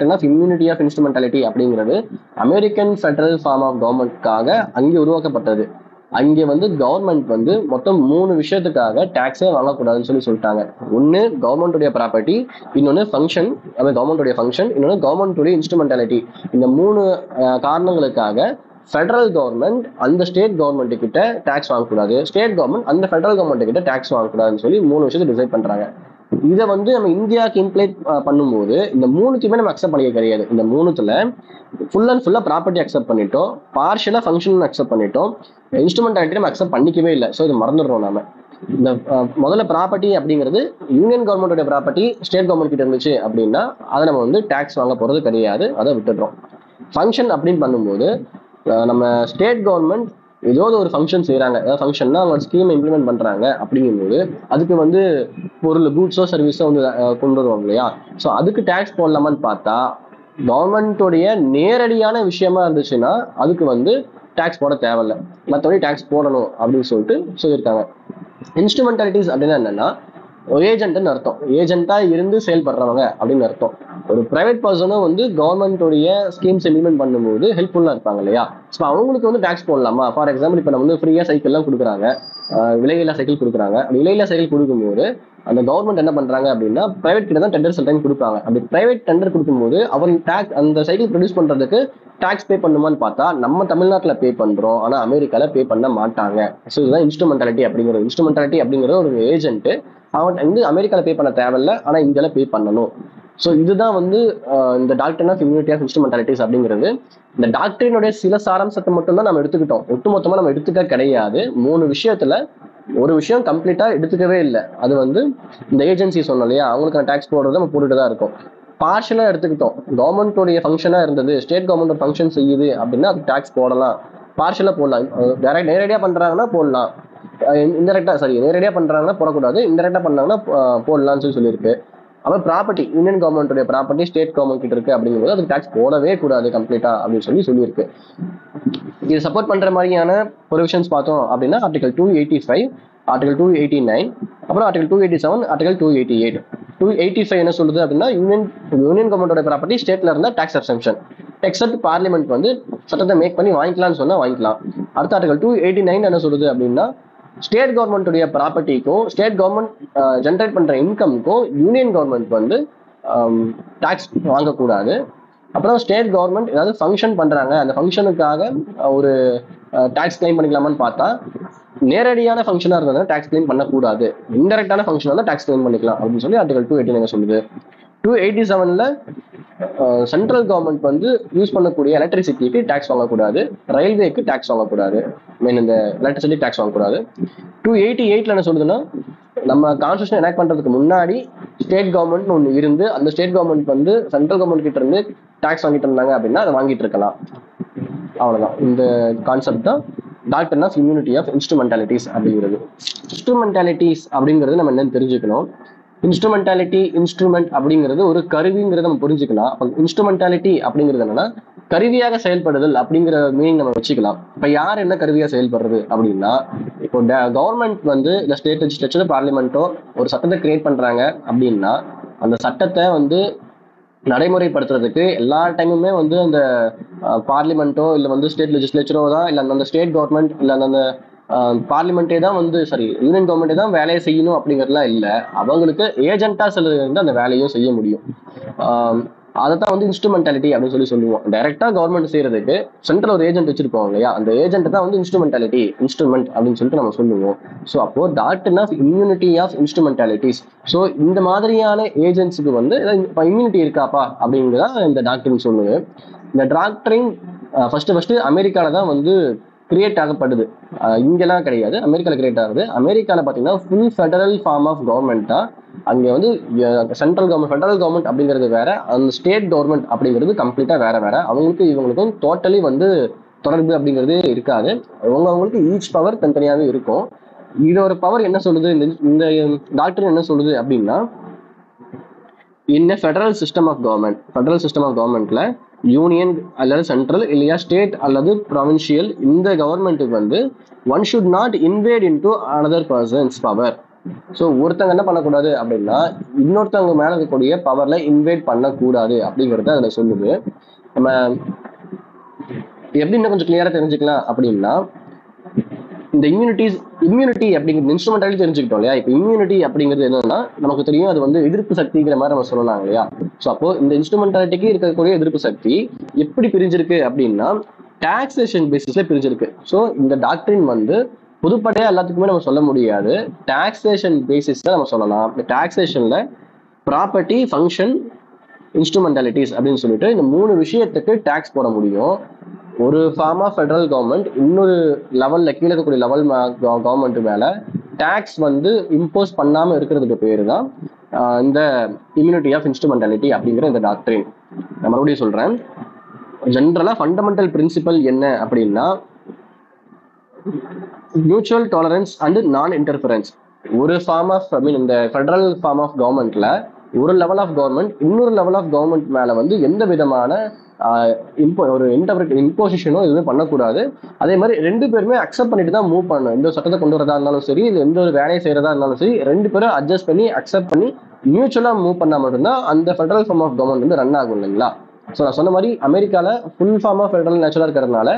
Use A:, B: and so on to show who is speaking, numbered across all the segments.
A: Doctor of immunity of instrumentality அப்படிங்கிறது American federal form of கவர்மெண்ட்காக அங்கே உருவாக்கப்பட்டது. அங்கே வந்து கவர்மெண்ட் வந்து மொத்தம் 3 விஷயத்துக்காக டாக்ஸே வாங்கக்கூடாதுன்னு சொல்லிட்டாங்க. ஒன்று கவர்மெண்ட்டுடைய ப்ராப்பர்ட்டி, இன்னொன்று ஃபங்க்ஷன், அதாவது கவர்மெண்ட்டுடைய ஃபங்க்ஷன், இன்னொன்று கவர்மெண்ட்டுடைய இன்ஸ்ட்ருமெண்டாலிட்டி. இந்த 3 காரணங்களுக்காக ஃபெடரல் கவர்மெண்ட் அந்த ஸ்டேட் கவர்மெண்ட் கிட்ட டாக்ஸ் வாங்கக்கூடாது, ஸ்டேட் கவர்மெண்ட் அந்த ஃபெடரல் கவர்மெண்ட் கிட்ட டாக்ஸ் வாங்கக்கூடாதுன்னு சொல்லி 3 விஷயத்தை டிசைட் பண்றாங்க. இதை வந்து நம்ம இந்தியாவுக்கு இம்ப்ளைட் பண்ணும்போது இந்த 3த்தையுமே நம்ம அக்செப்ட் பண்ணிக்க கிடையாது. இந்த 3த்துல ஃபுல் அண்ட் ஃபுல்லா ப்ராப்பர்ட்டி அக்செப்ட் பண்ணிட்டோம், பார்ஷியலா ஃபங்க்ஷன் அக்செப்ட் பண்ணிட்டோம், இன்ஸ்ட்ருமெண்டாலிட்டி நம்ம அக்செப்ட் பண்ணிக்கவே இல்லை. ஸோ இது மறந்துடுறோம் நாம. இந்த முதல்ல ப்ராப்பர்ட்டி அப்படிங்கிறது யூனியன் கவர்மெண்டோட ப்ராப்பர்ட்டி ஸ்டேட் கவர்மெண்ட் கிட்ட இருந்துச்சு அப்படின்னா அதை நம்ம வந்து டாக்ஸ் வாங்க போறது கிடையாது, அதை விட்டுடுறோம். ஃபங்க்ஷன் அப்படின்னு பண்ணும்போது நம்ம ஸ்டேட் கவர்மெண்ட் ஏதாவது ஒரு ஃபங்க்ஷன் செய்யறாங்க, ஏதாவது ஃபங்க்ஷன்னா அவங்க ஸ்கீம் இம்ப்ளிமெண்ட் பண்றாங்க அப்படிங்கும்போது அதுக்கு வந்து பொருள் கூட்ஸோ சர்வீஸோ வந்து கொண்டு வருவாங்க இல்லையா. ஸோ அதுக்கு டேக்ஸ் போடலாமான்னு பார்த்தா கவர்மெண்ட்டோடைய நேரடியான விஷயமா இருந்துச்சுன்னா அதுக்கு வந்து டேக்ஸ் போட தேவையில்லை, மற்றபடி டேக்ஸ் போடணும் அப்படின்னு சொல்லிட்டு சொல்லியிருக்காங்க. இன்ஸ்ட்ருமெண்டாலிட்டிஸ் அப்படின்னா என்னன்னா ஏஜென்ட்னு அர்த்தம், ஏஜென்ட்டா இருந்து செயல்படுறவங்க அப்படின்னு அர்த்தம். ஒரு பிரைவேட் பர்சனும் வந்து கவர்மெண்ட்டோடைய ஸ்கீம்ஸ் இம்ப்ளிமெண்ட் பண்ணும்போது ஹெல்ப்ஃபுல்லா இருப்பாங்க இல்லையா. ஸோ அவங்களுக்கு வந்து டேக்ஸ் போடலாமா? ஃபார் எக்ஸாம்பிள் இப்போ நம்ம வந்து ஃப்ரீயா சைக்கிள்லாம் கொடுக்குறாங்க, விலையில்லா சைக்கிள் கொடுக்குறாங்க. விலையில்லா சைக்கிள் கொடுக்கும்போது அந்த கவர்மெண்ட் என்ன பண்றாங்க அப்படின்னா பிரைவேட் கிட்ட தான் டெண்டர் சில டைம் கொடுப்பாங்க. அப்படி பிரைவேட் டெண்டர் கொடுக்கும்போது அவங்க டாக்ஸ் அந்த சைக்கிள் ப்ரொடியூஸ் பண்றதுக்கு டாக்ஸ் பே பண்ணுமான்னு பார்த்தா நம்ம தமிழ்நாட்டில் பே பண்றோம், ஆனா அமெரிக்கால பே பண்ண மாட்டாங்க. ஸோ இதுதான் இன்ஸ்ட்ருமெண்டாலிட்டி அப்படிங்கிறது. இன்ஸ்ட்ருமெண்டாலிட்டி அப்படிங்கிற ஒரு ஏஜென்ட் அவன் வந்து அமெரிக்கால பே பண்ண தேவையில்லை, ஆனா இந்தியால பே பண்ணணும். ஸோ இதுதான் வந்து இந்த டாக்டர் ஆஃப் இம்யூனிட்டி ஆஃப் இன்ஸ்ட்ருமெண்டாலிட்டிஸ் அப்படிங்கிறது. இந்த டாக்டரினுடைய சில சாராம்சத்தை மட்டும் தான் நம்ம எடுத்துக்கிட்டோம், ஒட்டுமொத்தமா நம்ம எடுத்துக்க கிடையாது. 3 விஷயத்துல ஒரு விஷயம் கம்ப்ளீட்டா எடுத்துக்கவே இல்லை. அது வந்து இந்த ஏஜென்சி சொன்னோம் இல்லையா, அவங்களுக்கு டாக்ஸ் போடுறது நம்ம போட்டுட்டு தான் இருக்கோம். பார்ஷலா எடுத்துக்கிட்டோம், கவர்மெண்ட்டோடைய ஃபங்க்ஷனா இருந்தது, ஸ்டேட் கவர்மெண்ட் ஃபங்க்ஷன் செய்யுது அப்படின்னா அது டாக்ஸ் போடலாம், பார்ஷலா போடலாம். நேரடியா பண்றாங்கன்னா போடலாம், நேரடியா பண்றாங்கன்னா போடக்கூடாது, இன்டெரக்டா பண்ணாங்கன்னா போடலாம்னு சொல்லியிருக்கு. அப்புறம் ப்ராப்பர்ட்டி, யூனியன் கவர்மெண்ட்டுடைய ப்ராப்பர்ட்டி ஸ்டேட் கவர்மெண்ட் கிட்ட இருக்கு அப்படிங்கும்போது அதுக்கு டாக்ஸ் போடவே கூடாது கம்ப்ளீட்டா அப்படின்னு சொல்லியிருக்கு. இது சப்போர்ட் பண்ற மாதிரியான ப்ரொவிஷன்ஸ் பார்த்தோம் அப்படின்னா ஆர்டிகல் 285, ஆர்டிகல் 289, அப்புறம் ஆர்டிகல் 287, ஆர்டிகல் 288. 285 என்ன சொல்லுது அப்படின்னா யூனியன் கவர்மெண்டோட ப்ராப்பர்ட்டி ஸ்டேட்ல இருந்தா டாக்ஸ் எக்ஸம்ஷன், எக்ஸப்ட் பார்லிமெண்ட் வந்து சட்டத்தை மேக் பண்ணி வாங்கிக்கலாம்னு சொன்னா வாங்கிக்கலாம். அடுத்த ஆர்டிகல் 289 என்ன சொல்லுது அப்படின்னா ஸ்டேட் கவர்மெண்ட்டுடைய ப்ராப்பர்ட்டிக்கும் ஸ்டேட் கவர்மெண்ட் ஜென்ரேட் பண்ற இன்கம்க்கும் யூனியன் கவர்மெண்ட் வந்து டாக்ஸ் வாங்கக்கூடாது. அப்புறம் ஸ்டேட் கவர்மெண்ட் ஏதாவது ஃபங்க்ஷன் பண்றாங்க, அந்த ஃபங்க்ஷனுக்காக ஒரு டாக்ஸ் கிளைம் பண்ணிக்கலாமான்னு பார்த்தா நேரடியான ஃபங்க்ஷனா இருந்தாலும் டாக்ஸ் கிளைம் பண்ணக்கூடாது, இன்டெரக்டான ஃபங்க்ஷனா தான் டாக்ஸ் கிளைம் பண்ணிக்கலாம் அப்படின்னு சொல்லி ஆர்டிகல் 289 சொல்லுது. 287ல சென்ட்ரல் கவர்மெண்ட் வந்து யூஸ் பண்ணக்கூடிய எலக்ட்ரிசிட்டிக்கு டாக்ஸ் வாங்கக்கூடாது, ரயில்வேக்கு டாக்ஸ் வாங்கக்கூடாது, மீன் இந்த எலக்ட்ரிசிட்டி டாக்ஸ் வாங்கக்கூடாது. 288ல என்ன சொல்லுதுன்னா நம்ம கான்ஸ்டியூஷன் எனாக்ட் பண்றதுக்கு முன்னாடி ஸ்டேட் கவர்மெண்ட் ஒன்று இருந்து அந்த ஸ்டேட் கவர்மெண்ட் வந்து சென்ட்ரல் கவர்மெண்ட் கிட்ட இருந்து டாக்ஸ் வாங்கிட்டு இருந்தாங்க அப்படின்னா அதை வாங்கிட்டு இருக்கலாம். அவ்வளவுதான். இந்த கான்செப்ட் தான் டாக்டர் ஆஃப் இம்யூனிட்டி ஆஃப் இன்ஸ்ட்ருமெண்டாலிட்டிஸ் அப்படிங்கிறது. இன்ஸ்ட்ருமெண்டாலிட்டிஸ் அப்படிங்கிறது நம்ம என்னன்னு தெரிஞ்சுக்கணும். இன்ஸ்ட்ருமெண்ட் அப்படிங்கிறது ஒரு கருவிங்கிறத நம்ம புரிஞ்சுக்கலாம். அப்போ இன்ஸ்ட்ருமெண்டாலிட்டி அப்படிங்கிறது என்னன்னா கருவியாக செயல்படுதல் அப்படிங்கிற மீனிங் நம்ம வச்சுக்கலாம். இப்ப யார் என்ன கருவியா செயல்படுறது அப்படின்னா இப்போ கவர்மெண்ட் வந்து இந்த ஸ்டேட் லெஜிஸ்லேச்சர் பார்லிமெண்ட்டோ ஒரு சட்டத்தை கிரியேட் பண்றாங்க அப்படின்னா அந்த சட்டத்தை வந்து நடைமுறைப்படுத்துறதுக்கு எல்லா டைமுமே வந்து அந்த பார்லிமெண்ட்டோ இல்லை வந்து ஸ்டேட் லெஜிஸ்லேச்சரோ தான், இல்லை அந்த ஸ்டேட் கவர்மெண்ட் இல்லை அந்த பார்லிமெண்ட்டே தான் வந்து யூனியன் கவர்மெண்ட்டே தான் வேலையை செய்யணும் அப்படிங்கிறதுலாம் இல்லை. அவங்களுக்கு ஏஜென்ட்டா சில வந்து அந்த வேலையும் செய்ய முடியும். அதைத்தான் வந்து இன்ஸ்ட்ருமெண்டாலிட்டி அப்படின்னு சொல்லுவோம். டைரக்டா கவர்மெண்ட் செய்யறதுக்கு சென்ட்ரல் ஒரு ஏஜென்ட் வச்சிருப்போம் இல்லையா, அந்த ஏஜென்ட் தான் வந்து இன்ஸ்ட்ருமெண்ட் அப்படின்னு சொல்லிட்டு நம்ம சொல்லுவோம். ஸோ அப்போ doctrine of immunity of instrumentalities. So இந்த மாதிரியான ஏஜென்ட்ஸுக்கு வந்து இம்யூனிட்டி இருக்காப்பா அப்படிங்கிறதான் இந்த டாக்டரிங் சொல்லுது. இந்த டாக்டரிங் ஃபர்ஸ்ட் அமெரிக்கால தான் வந்து கிரியேட் ஆகப்படுது, இங்கெல்லாம் கிடையாது, அமெரிக்கால கிரியேட் ஆகுது. அமெரிக்கால பாத்தீங்கன்னா full federal form of government தான். அங்க வந்து சென்ட்ரல் கவர்மெண்ட், ஃபெடரல் கவர்மெண்ட் அப்படிங்கிறது வேற, அந்த ஸ்டேட் கவர்மெண்ட் அப்படிங்கிறது கம்ப்ளீட்டா வேற. அவங்களுக்கு இவங்களுக்கும் டோட்டலி வந்து தொடர்பு அப்படிங்கிறது இருக்காது. அவங்களுக்கு ஈச் பவர் தனித்தனியாவே இருக்கும். இதோட பவர் என்ன சொல்லுது, இந்த டாக்டர் என்ன சொல்லுது அப்படின்னா ஃபெடரல் சிஸ்டம் ஆஃப் கவர்மெண்ட்ல யூனியன் அல்லது சென்ட்ரல் இல்லையா ஸ்டேட் அல்லது ப்ரொவின்சியல் இந்த கவர்மெண்ட்டுக்கு வந்து one should not invade into another persons power. So ஒருத்தங்க என்ன பண்ணக்கூடாது அப்படின்னா இன்னொருத்தவங்க மேல இருக்கக்கூடிய பவர்ல இன்வைட் பண்ணக்கூடாது அப்படிங்கறத அதுல சொல்லுது. நம்ம எப்படி இன்னும் கொஞ்சம் கிளியரா தெரிஞ்சுக்கலாம் அப்படின்னா, இந்த இம்யூனிட்டி அப்படிங்கிறது இன்ஸ்ட்ருமெண்டாலே தெரிஞ்சுக்கிட்டோம் இல்லையா. இப்போ இம்யூனிட்டி அப்படிங்கிறது என்னன்னா நமக்கு தெரியும், அது வந்து எதிர்ப்பு சக்திங்கிற மாதிரி நம்ம சொல்லலாம் இல்லையா. ஸோ அப்போ இந்த இன்ஸ்ட்ருமெண்டாலிட்டிக்கு இருக்கக்கூடிய எதிர்ப்பு சக்தி எப்படி பிரிஞ்சிருக்கு அப்படின்னா டாக்ஸேஷன் பேசிஸ்ல பிரிஞ்சிருக்கு. ஸோ இந்த டாக்டரின் வந்து பொதுப்படையா எல்லாத்துக்குமே நம்ம சொல்ல முடியாது, டாக்ஸேஷன் பேசிஸ்ல நம்ம சொல்லலாம். இந்த டாக்ஸேஷன்ல ப்ராப்பர்ட்டி, ஃபங்க்ஷன், இன்ஸ்ட்ருமெண்டாலிட்டிஸ் அப்படின்னு சொல்லிட்டு இந்த 3 விஷயத்துக்கு டாக்ஸ் போட முடியும். ஒரு ஃபார்ம் ஆஃப் ஃபெடரல் கவர்மெண்ட் இன்னொரு லெவல்ல கீழே இருக்கக்கூடிய லெவல் கவர்மெண்ட் மேல டாக்ஸ் வந்து இம்போஸ் பண்ணாம இருக்கிறதுக்கு பேரு தான் இந்த இம்யூனிட்டி ஆஃப் இன்ஸ்ட்ருமெண்டாலிட்டி அப்படிங்கிற இந்த டாக்டரின். நான் மறுபடியும் சொல்றேன், ஜென்ரலா ஃபண்டமெண்டல் பிரின்சிபல் என்ன அப்படின்னா மியூச்சுவல் டாலரன்ஸ் அண்ட் நான் இன்டர்ஃபரன்ஸ். ஒரு ஃபார்ம் ஆஃப் இந்த ஃபெடரல் ஃபார்ம் ஆஃப் கவர்மெண்ட்ல ஒரு லெவல் ஆஃப் கவர்மெண்ட் இன்னொரு லெவல் ஆஃப் கவர்மெண்ட் மேல வந்து எந்த விதமான ஒரு இம்போசிஷனோ எதுவுமே பண்ணக்கூடாது. அதே மாதிரி 2 பேருமே அக்செப்ட் பண்ணிட்டு தான் மூவ் பண்ணணும். எந்த சட்டத்தை கொண்டு வரதா இருந்தாலும் சரி, இது எந்த ஒரு வேலையை செய்யறதா இருந்தாலும் சரி, 2 பேரும் அட்ஜஸ்ட் பண்ணி அக்செப்ட் பண்ணி மியூச்சுவலா மூவ் பண்ணா மட்டும்தான் அந்த ஃபெடரல் ஃபார்ம் ஆஃப் கவர்மெண்ட் வந்து ரன் ஆகும் இல்லைங்களா. ஸோ நான் சொன்ன மாதிரி அமெரிக்கால ஃபுல் ஃபார்ம் ஆஃப் ஃபெடரல் நேச்சுரலா இருக்கிறதுனால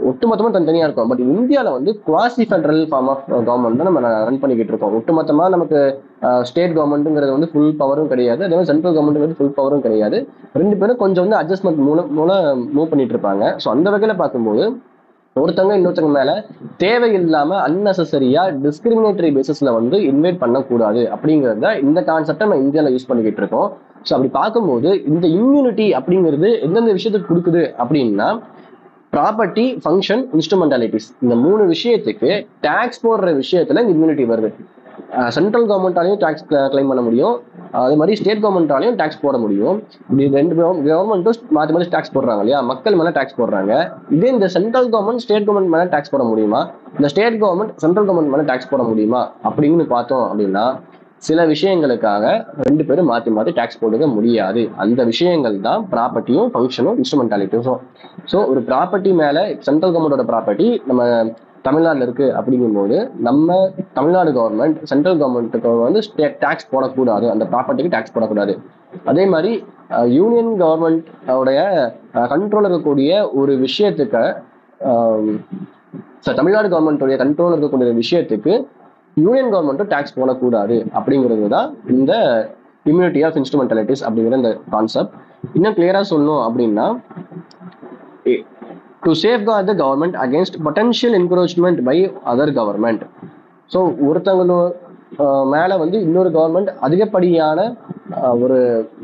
A: ஒட்டுமொத்தமா தனித்தனியா இருக்கும். பட் இந்தியாவில் வந்து quasi federal form of government தான் நம்ம ரன் பண்ணிக்கிட்டு இருக்கோம். ஒட்டுமொத்தமா நமக்கு ஸ்டேட் கவர்மெண்ட்டுங்கிறது வந்து ஃபுல் பவரும் கிடையாது, அதே மாதிரி சென்ட்ரல் கவர்மெண்ட் ஃபுல் பவரும் கிடையாது. 2 பேரும் கொஞ்சம் வந்து அட்ஜஸ்ட்மெண்ட் மூலம் மூவ் பண்ணிட்டு இருப்பாங்க. ஸோ அந்த வகையில பார்க்கும்போது ஒருத்தவங்க இன்னொருத்தவங்க மேல தேவையில்லாம அன்னெசரியா டிஸ்கிரிமினேட்டரி பேசிஸ்ல வந்து இன்வைட் பண்ணக்கூடாது அப்படிங்கிறத இந்த கான்செப்டை நம்ம இந்தியாவில் யூஸ் பண்ணிக்கிட்டு இருக்கோம். ஸோ அப்படி பார்க்கும்போது இந்த இம்யூனிட்டி அப்படிங்கிறது எந்தெந்த விஷயத்துக்கு கொடுக்குது அப்படின்னா ப்ராப்பர்ட்டி, ஃபங்க்ஷன், இன்ஸ்ட்ருமெண்டாலிட்டிஸ், இந்த 3 விஷயத்துக்கு டாக்ஸ் போடுற விஷயத்துல இம்யூனிட்டி வருது. சென்ட்ரல் கவர்மெண்டாலையும் டாக்ஸ் கிளைம் பண்ண முடியும், அதே மாதிரி ஸ்டேட் கவர்மெண்டாலையும் டாக்ஸ் போட முடியும். இப்படி 2 கவர்மெண்ட்டும் மாற்றி மாற்றி டாக்ஸ் போடுறாங்க இல்லையா, மக்கள் மேலே டாக்ஸ் போடுறாங்க. இதே இந்த சென்ட்ரல் கவர்மெண்ட் ஸ்டேட் கவர்மெண்ட் மேலே டாக்ஸ் போட முடியுமா, இந்த ஸ்டேட் கவர்மெண்ட் சென்ட்ரல் கவர்மெண்ட் மேலே டாக்ஸ் போட முடியுமா அப்படின்னு பார்த்தோம் அப்படின்னா சில விஷயங்களுக்காக 2 பேரும் மாற்றி மாற்றி டாக்ஸ் போடுக்க முடியாது. அந்த விஷயங்கள் தான் ப்ராப்பர்ட்டியும் ஃபங்க்ஷனும் இன்ஸ்ட்ருமெண்டாலிட்டிஸும். ஸோ ஒரு ப்ராப்பர்ட்டி மேலே சென்ட்ரல் கவர்மெண்டோட ப்ராப்பர்ட்டி நம்ம தமிழ்நாட்டில் இருக்கு அப்படிங்கும்போது நம்ம தமிழ்நாடு கவர்மெண்ட் சென்ட்ரல் கவர்மெண்ட்டுக்கு வந்து டாக்ஸ் போடக்கூடாது, அந்த ப்ராப்பர்ட்டிக்கு டாக்ஸ் போடக்கூடாது. அதே மாதிரி யூனியன் கவர்மெண்டோடைய கண்ட்ரோல் இருக்கக்கூடிய ஒரு விஷயத்துக்கு தமிழ்நாடு கவர்மெண்டோடைய கண்ட்ரோல் இருக்கக்கூடிய விஷயத்துக்கு யூனியன் கவர்மெண்ட்டும் டாக்ஸ் போடக்கூடாது அப்படிங்கிறது தான் இந்த இம்யூனிட்டி ஆஃப் இன்ஸ்ட்ருமெண்டாலிட்டிஸ் அப்படிங்கிற இந்த கான்செப்ட். இன்னும் கிளியரா சொல்லணும் அப்படின்னா to safeguard the government against potential encroachment by other government. So ஒருத்தவங்களோட மேல வந்து இன்னொரு கவர்மெண்ட் அதிகப்படியான ஒரு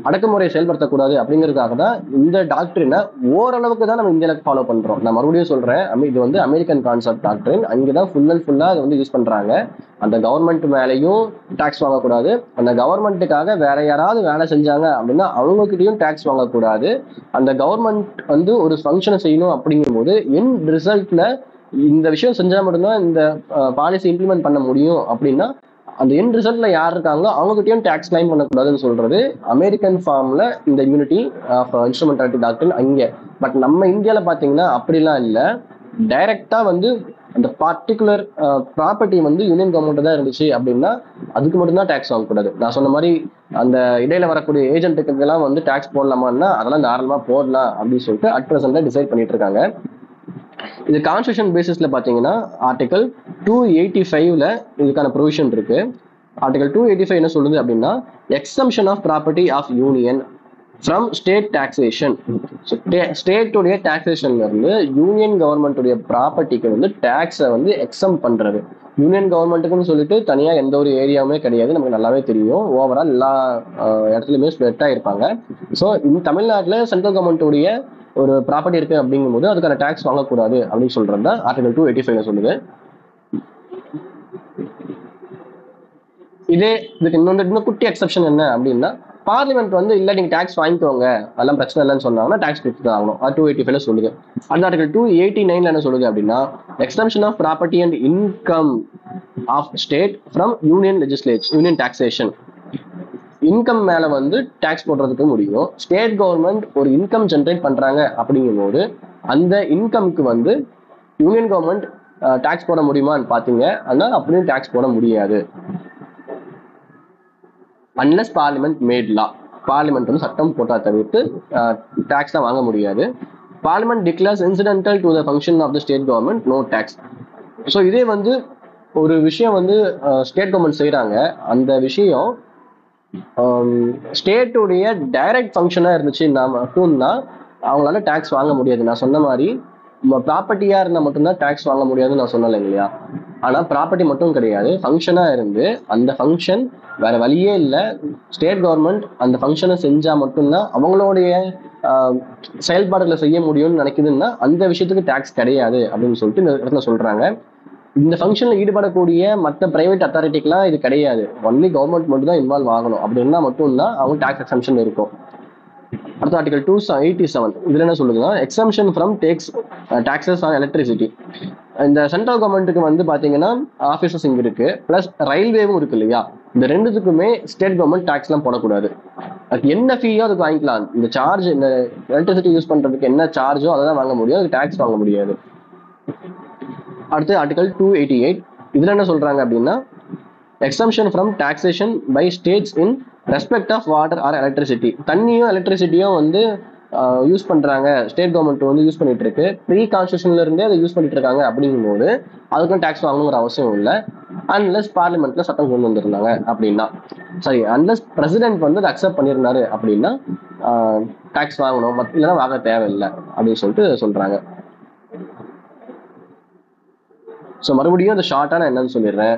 A: அடக்குமுறையை செயல்படுத்தக்கூடாது அப்படிங்கிறதுக்காக தான் இந்த டாக்டரினை ஓரளவுக்கு தான் நம்ம இந்தியாவில் ஃபாலோ பண்றோம். நான் மறுபடியும் சொல்றேன், இது வந்து அமெரிக்கன் கான்செப்ட் டாக்டரின். அங்கேதான் ஃபுல் அண்ட் ஃபுல்லா அதை வந்து யூஸ் பண்றாங்க. அந்த கவர்மெண்ட் மேலேயும் டாக்ஸ் வாங்கக்கூடாது, அந்த கவர்மெண்ட்டுக்காக வேற யாராவது வேலை செஞ்சாங்க அப்படின்னா அவங்ககிட்டயும் டாக்ஸ் வாங்கக்கூடாது. அந்த கவர்மெண்ட் வந்து ஒரு ஃபங்க்ஷனை செய்யணும் அப்படிங்கும்போது என் ரிசல்ட்ல இந்த விஷயம் செஞ்சா மட்டும்தான் இந்த பாலிசி இம்ப்ளிமெண்ட் பண்ண முடியும் அப்படின்னா அந்த எண்ட் ரிசல்ட்ல யார் இருக்காங்களோ அவங்ககிட்டயும் டாக்ஸ் கிளைம் பண்ணக்கூடாதுன்னு சொல்றது அமெரிக்கன் ஃபார்ம்ல இந்த இம்யூனிட்டி ஆஃப் இன்ஸ்ட்ருமெண்டாலிட்டி டாக்டரின் அங்கே. பட் நம்ம இந்தியாவில பாத்தீங்கன்னா அப்படிலாம் இல்லை, டைரக்டா வந்து அந்த பர்டிகுலர் ப்ராப்பர்ட்டி வந்து யூனியன் கவர்மெண்ட் தான் இருந்துச்சு அப்படின்னா அதுக்கு மட்டும்தான் டாக்ஸ் வாங்கக்கூடாது. நான் சொன்ன மாதிரி அந்த இடையில வரக்கூடிய ஏஜென்ட்டுக்கு எல்லாம் வந்து டாக்ஸ் போடலாமான்னா அதெல்லாம் தாராளமா போடலாம் அப்படின்னு சொல்லிட்டு அட் பிரசன்ட்ல டிசைட் பண்ணிட்டு இருக்காங்க. இது கான்ஸ்டிடியூஷன் பேசிஸ்ல பாத்தீங்கன்னா ஆர்டிகல் 285ல இதுக்கான ப்ரொவிஷன் இருக்கு. ஆர்டிகல் 285 என்ன சொல்லுது அப்படின்னா exemption of property of union from state taxation. ஸ்டேட்டுடைய டாக்ஸேஷன்ல இருந்து யூனியன் கவர்மெண்ட்டுடைய ப்ராப்பர்ட்டிக்கு வந்து டாக்ஸை வந்து எக்ஸம் பண்றது. யூனியன் கவர்மெண்ட்டுக்குன்னு சொல்லிட்டு தனியா எந்த ஒரு ஏரியாவுமே கிடையாது, நமக்கு நல்லாவே தெரியும். ஓவரால் எல்லா இடத்துலயுமே ஸ்ப்ரெட் ஆயிருப்பாங்க. ஸோ இந்த தமிழ்நாட்டில் சென்ட்ரல் கவர்மெண்ட்டுடைய ஒரு ப்ராப்பர்ட்டி இருக்கு அப்படிங்கும்போது அதுக்கான டாக்ஸ் வாங்கக்கூடாது அப்படின்னு சொல்றது தான் ஆர்டிகல் 285 சொல்லுது. இதே இதுக்கு இன்னும் குட்டி எக்ஸப்ஷன் என்ன அப்படின்னா பார்லிமெண்ட் வந்து இல்ல நீங்க டாக்ஸ் வாங்கிக்கோங்க அதெல்லாம் பிரச்சனை இல்லைன்னு சொன்னாங்கன்னா டாக்ஸ் கொடுத்து தான் ஆகணும். அது 285 சொல்லுது. அந்த ஆர்டிகல் 289 என்ன சொல்லுது அப்படின்னா extension of property and income of state from union legislature union taxation. Income மேல வந்து டாக்ஸ் போடுறதுக்கு முடியும். ஸ்டேட் கவர்மெண்ட் ஒரு இன்கம் ஜென்ரேட் பண்றாங்க அப்படிங்கும்போது அந்த இன்கம்க்கு வந்து யூனியன் கவர்மெண்ட் டாக்ஸ் போட முடியுமான்னு பாத்தீங்க, அதனால அப்படியும் டாக்ஸ் போட முடியாது. Unless parliament made law, parliament வந்து சட்டம் போட்டா தவிர்த்து டாக்ஸ்லாம் வாங்க முடியாது. Parliament declares incidental to the function of the state government no tax. So இதே வந்து ஒரு விஷயம் வந்து ஸ்டேட் கவர்மெண்ட் செய்கிறாங்க, அந்த விஷயம் ஸ்டேட்டுடைய டைரக்ட் ஃபங்க்ஷனாக இருந்துச்சுன்னா மட்டும்தான் அவங்களால டேக்ஸ் வாங்க முடியாது. நான் சொன்ன மாதிரி ப்ராப்பர்ட்டியாக இருந்தால் மட்டும்தான் டேக்ஸ் வாங்க முடியாதுன்னு நான் சொன்னல இல்லையா. ஆனால் ப்ராப்பர்ட்டி மட்டும் கிடையாது, ஃபங்க்ஷனாக இருந்து அந்த ஃபங்க்ஷன் வேற வழியே இல்லை, ஸ்டேட் கவர்மெண்ட் அந்த ஃபங்க்ஷனை செஞ்சால் மட்டும்தான் அவங்களுடைய செயல்பாடுகளை செய்ய முடியும்னு நினைக்குதுன்னா அந்த விஷயத்துக்கு டேக்ஸ் கிடையாது அப்படின்னு சொல்லிட்டு இந்த இடத்துல சொல்றாங்க. இந்த ஃபங்க்ஷன்ல ஈடுபடக்கூடிய மற்ற பிரைவேட் அத்தாரிட்டிக்கெல்லாம் இது கிடையாது, ஒன்லி கவர்மெண்ட் மட்டும் தான் இன்வால்வ் ஆகணும். அப்படின்னா மட்டும்தான் அவங்க டேக்ஸ் எக்ஸம்ஷன் இருக்கும். அடுத்த ஆர்டிகல் 287 இதுல என்ன சொல்லுதுன்னா, exemption from taxes on electricity. இந்த சென்ட்ரல் கவர்மெண்ட்டுக்கு வந்து பாத்தீங்கன்னா ஆஃபீஸஸ் இங்க இருக்கு, பிளஸ் ரயில்வேவும் இருக்கு இல்லையா. இந்த ரெண்டுத்துக்குமே ஸ்டேட் கவர்மெண்ட் டாக்ஸ் எல்லாம் போடக்கூடாது. அதுக்கு என்ன ஃபீயோ அதுக்கு வாங்கிக்கலாம். இந்த சார்ஜ், இந்த எலக்ட்ரிசிட்டி யூஸ் பண்றதுக்கு என்ன சார்ஜோ அதை தான் வாங்க முடியும், அதுக்கு டாக்ஸ் வாங்க முடியாது. அடுத்து ஆர்டிகல் 288 இதுல என்ன சொல்றாங்க அப்படின்னா, exemption from taxation by states in respect of water or electricity. தண்ணியும் எலக்ட்ரிசிட்டியும் வந்து யூஸ் பண்றாங்க, ஸ்டேட் கவர்மெண்ட் வந்து யூஸ் பண்ணிட்டு இருக்கு, ப்ரீ கான்ஸ்டியூஷன்ல இருந்தே அதை யூஸ் பண்ணிட்டு இருக்காங்க அப்படிங்கும்போது அதுக்கும் டாக்ஸ் வாங்கணுங்கிற அவசியம் இல்லை. அன்லெஸ் பார்லிமெண்ட்ல சட்டம் கொண்டு வந்திருந்தாங்க அப்படின்னா, சரி, அன்லெஸ் பிரசிடென்ட் வந்து அதை அக்செப்ட் பண்ணியிருந்தாரு அப்படின்னா டாக்ஸ் வாங்கணும், இல்லைன்னா வாங்க தேவையில்லை அப்படின்னு சொல்லிட்டு சொல்றாங்க. ஸோ மறுபடியும் அந்த ஷார்ட்டா நான் என்னன்னு சொல்லிடுறேன்.